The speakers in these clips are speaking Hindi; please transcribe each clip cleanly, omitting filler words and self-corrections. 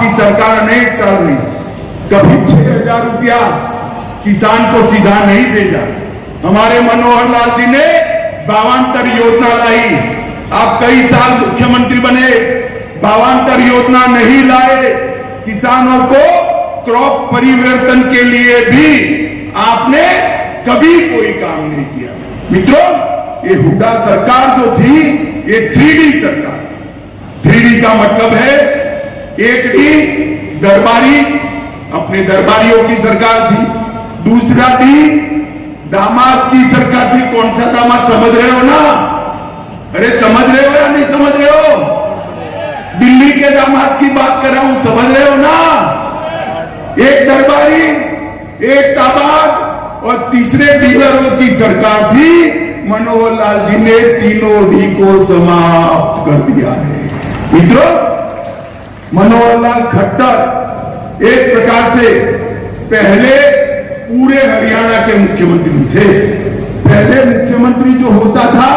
आपकी सरकार अनेक साल में कभी 6,000 रुपया किसान को सीधा नहीं भेजा। हमारे मनोहर लाल जी ने 52 योजना लाई। आप कई साल मुख्यमंत्री बने, 52 योजना नहीं लाए। किसानों को क्रॉप परिवर्तन के लिए भी आपने कभी कोई काम नहीं किया। मित्रों, ये हुड्डा सरकार जो थी, ये 3D सरकार। 3D का मतलब है, एक डी दरबारी, अपने दरबारियों की सरकार थी। दूसरा डी दामाद की सरकार थी। कौन सा दामाद, समझ रहे हो ना? अरे समझ रहे हो या नहीं समझ रहे हो? दिल्ली के दामाद की बात कर रहा हूं, समझ रहे हो ना? एक दरबारी, एक दामाद और तीसरे डीलरों की सरकार थी। मनोहर लाल जी ने तीनों डी को समाप्त कर दिया है। मित्रों, मनोहर लाल खट्टर एक प्रकार से पहले पूरे हरियाणा के मुख्यमंत्री थे। पहले मुख्यमंत्री जो होता था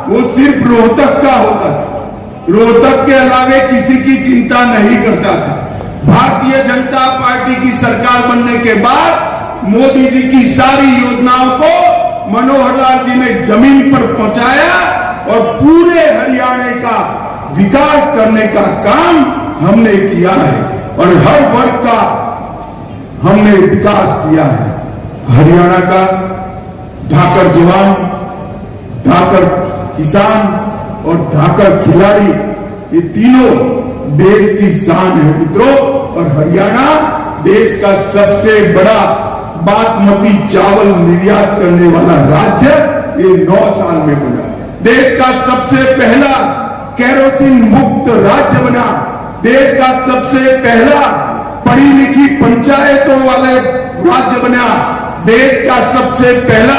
वो सिर्फ रोहतक का होता था। रोहतक के अलावे किसी की चिंता नहीं करता था। भारतीय जनता पार्टी की सरकार बनने के बाद मोदी जी की सारी योजनाओं को मनोहर लाल जी ने जमीन पर पहुंचाया और पूरे हरियाणा का विकास करने का काम हमने किया है और हर वर्ग का हमने विकास किया है। हरियाणा का धाकर जवान, धाकर किसान और धाकर खिलाड़ी, ये तीनों देश की शान है मित्रों। और हरियाणा देश का सबसे बड़ा बासमती चावल निर्यात करने वाला राज्य ये 9 साल में बना। देश का सबसे पहला केरोसिन मुक्त राज्य बना। देश का सबसे पहला पढ़ी लिखी पंचायतों वाले राज्य बना। देश का सबसे पहला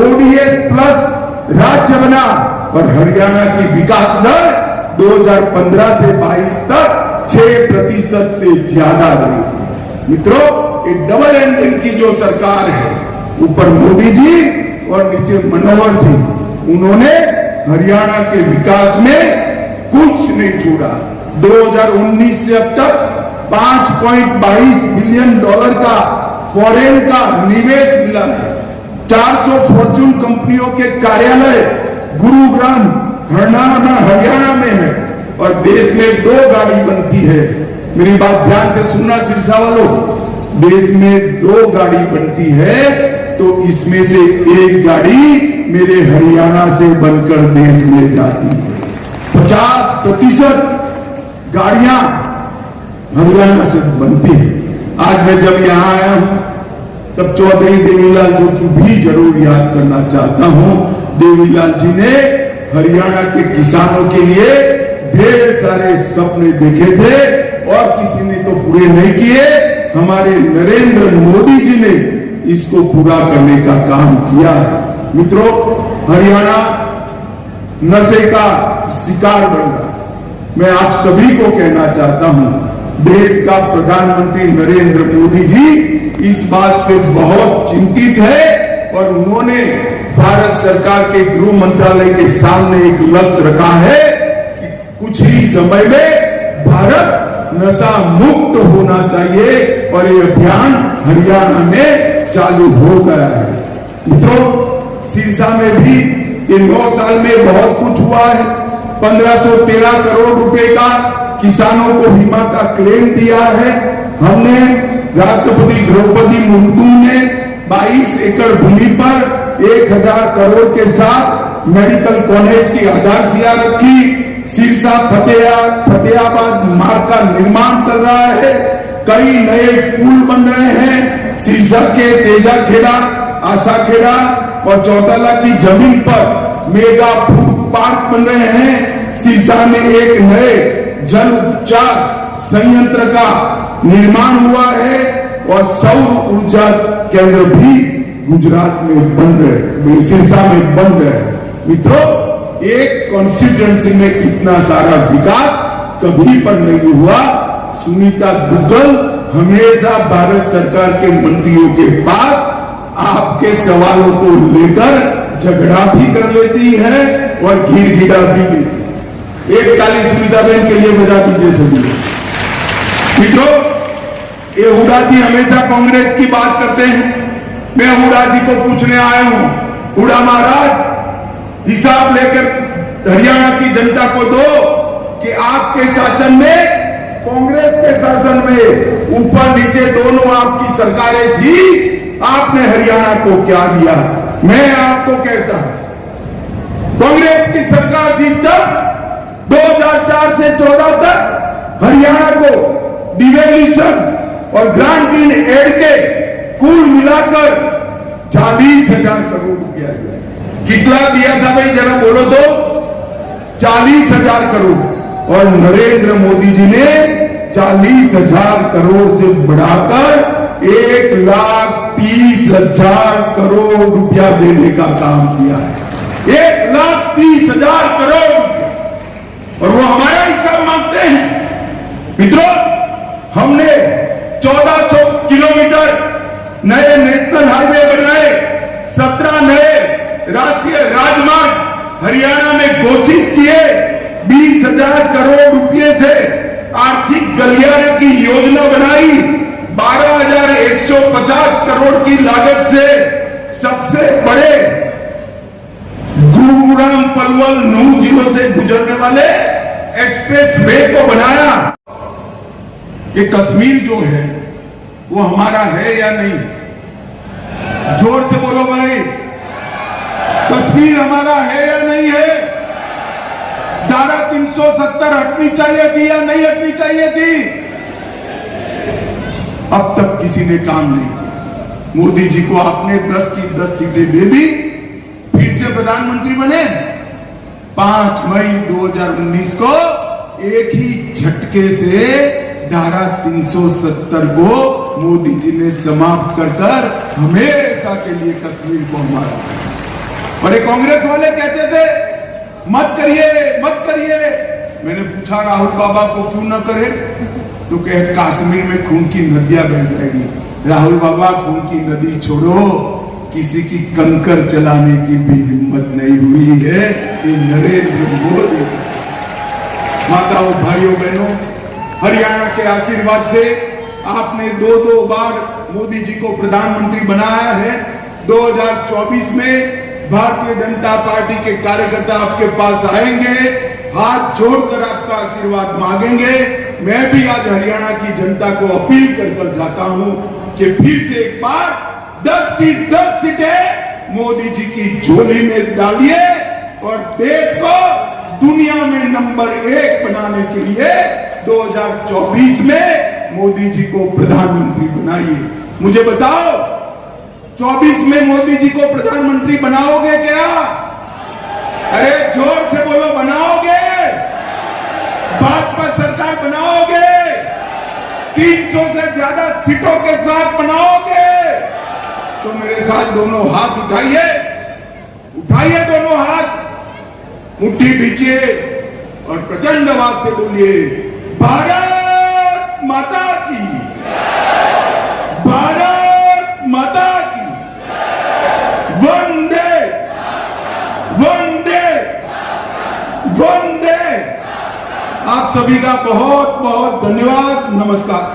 ओडीएस प्लस राज्य बना। और हरियाणा की विकास दर 2015 से 22 तक 6% से ज्यादा रही। मित्रों, ये डबल इंजन की जो सरकार है, ऊपर मोदी जी और नीचे मनोहर जी, उन्होंने हरियाणा के विकास में कुछ नहीं छोड़ा। 2019 से अब तक $5.22 बिलियन का फॉरेन का निवेश मिला है। 400 फॉर्च्यून कंपनियों के कार्यालय गुरुग्राम हरियाणा में है और देश में 2 गाड़ी बनती है। मेरी बात ध्यान से सुनना सिरसा वालों, देश में 2 गाड़ी बनती है तो इसमें से 1 गाड़ी मेरे हरियाणा से बनकर देश में जाती है। 50% गाड़ियां हरियाणा से बनती है। आज मैं जब यहां आया हूं तब चौधरी देवीलाल जी को भी जरूर याद करना चाहता हूं। देवीलाल जी ने हरियाणा के किसानों के लिए ढेर सारे सपने देखे थे और किसी ने तो पूरे नहीं किए। हमारे नरेंद्र मोदी जी ने इसको पूरा करने का काम किया। मित्रों, हरियाणा नशे का शिकार बन रहा। मैं आप सभी को कहना चाहता हूं, देश का प्रधानमंत्री नरेंद्र मोदी जी इस बात से बहुत चिंतित है और उन्होंने भारत सरकार के गृह मंत्रालय के सामने एक लक्ष्य रखा है कि कुछ ही समय में भारत नशा मुक्त होना चाहिए और ये अभियान हरियाणा में चालू हो गया है। मित्रों, सिरसा में भी ये 9 साल में बहुत कुछ हुआ है। 1513 करोड़ रुपए का किसानों को बीमा का क्लेम दिया है हमने। राष्ट्रपति द्रौपदी मुर्मू ने 22 एकड़ भूमि पर 1000 करोड़ के साथ मेडिकल कॉलेज की आधारशिला रखी। सिरसा फतेहाबाद मार्ग का निर्माण चल रहा है। कई नए पुल बन रहे हैं। सिरसा के तेजाखेड़ा, आशाखेड़ा और चौटाला की जमीन पर मेगा फूड पार्क बन रहे हैं। सिरसा में एक नए जल उपचार संयंत्र का निर्माण हुआ है और सौर ऊर्जा केंद्र भी गुजरात में बन रहे, सिरसा में बन रहे हैं। मित्रों, एक कॉन्स्टिट्यूएंसी में इतना सारा विकास कभी पर नहीं हुआ। सुनीता दुग्गल हमेशा भारत सरकार के मंत्रियों के पास आपके सवालों को लेकर झगड़ा भी कर लेती है और घिरघिरा भी लेती है। एक ताली सुनीता बहन के लिए बजा दीजिए सभी। मित्रों, ये हुडा जी हमेशा कांग्रेस की बात करते हैं। मैं हुडा जी को पूछने आया हूं, हुडा महाराज, हिसाब लेकर हरियाणा की जनता को दो कि आपके शासन में, कांग्रेस के शासन में, ऊपर नीचे दोनों आपकी सरकारें थी, आपने हरियाणा को क्या दिया। मैं आपको कहता हूं, कांग्रेस की सरकार थी तब 2004 से 14 तक हरियाणा को डिवेल्यूशन और ग्रांट इन एड के कुल मिलाकर 40,000 करोड़ रुपया दिया। कितना दिया था भाई, जरा बोलो तो? 40,000 करोड़। और नरेंद्र मोदी जी ने 40,000 करोड़ से बढ़ाकर 1,30,000 करोड़ रुपया देने का काम किया है। 1,30,000 करोड़ रुपया, और वो हमारा हिसाब मांगते हैं। मित्रों, हमने 1400 किलोमीटर नए नेशनल हाईवे बनाए, 17 नए राष्ट्रीय राजमार्ग हरियाणा में घोषित किए, 20,000 करोड़ रुपए से आर्थिक गलियारे की योजना बनाई, 12,150 करोड़ की लागत से सबसे बड़े गुरुग्राम पलवल नूह जिलों से गुजरने वाले एक्सप्रेस वे को बनाया। ये कश्मीर जो है वो हमारा है या नहीं? जोर से बोलो भाई, कश्मीर हमारा है या नहीं है? धारा 370 हटनी चाहिए थी या नहीं हटनी चाहिए थी? अब तक किसी ने काम नहीं किया। मोदी जी को आपने 10 की 10 सीटें दे दी, फिर से प्रधानमंत्री बने। 5 मई 2019 को एक ही झटके से धारा 370 को मोदी जी ने समाप्त कर हमेशा के लिए कश्मीर को हमारा। और ये कांग्रेस वाले कहते थे मत करिए मत करिए। मैंने पूछा राहुल बाबा को क्यों न करे, तो कहे कश्मीर में खून की नदियां बह जाएगी। राहुल बाबा, खून की नदी छोड़ो, किसी की कंकर चलाने की भी हिम्मत नहीं हुई है कि नरेंद्र मोदी से। माताओं, भाइयों, बहनों, हरियाणा के आशीर्वाद से आपने 2 बार मोदी जी को प्रधानमंत्री बनाया है। 2024 में भारतीय जनता पार्टी के कार्यकर्ता आपके पास आएंगे, हाथ जोड़कर आपका आशीर्वाद मांगेंगे। मैं भी आज हरियाणा की जनता को अपील कर जाता हूं कि फिर से एक बार 10 की 10 सीटें मोदी जी की झोली में डालिए और देश को दुनिया में नंबर 1 बनाने के लिए 2024 में मोदी जी को प्रधानमंत्री बनाइए। मुझे बताओ, 24 में मोदी जी को प्रधानमंत्री बनाओगे क्या? अरे जोर से बोलो, बनाओगे? भाजपा सरकार बनाओगे? 300 से ज्यादा सीटों के साथ बनाओगे? तो मेरे साथ दोनों हाथ उठाइए, उठाइए दोनों हाथ, मुट्ठी बीचिए और प्रचंड आवाज से बोलिए, भारत माता की, भारत माता की, वंदे वंदे वंदे। आप सभी का बहुत बहुत धन्यवाद। नमस्कार।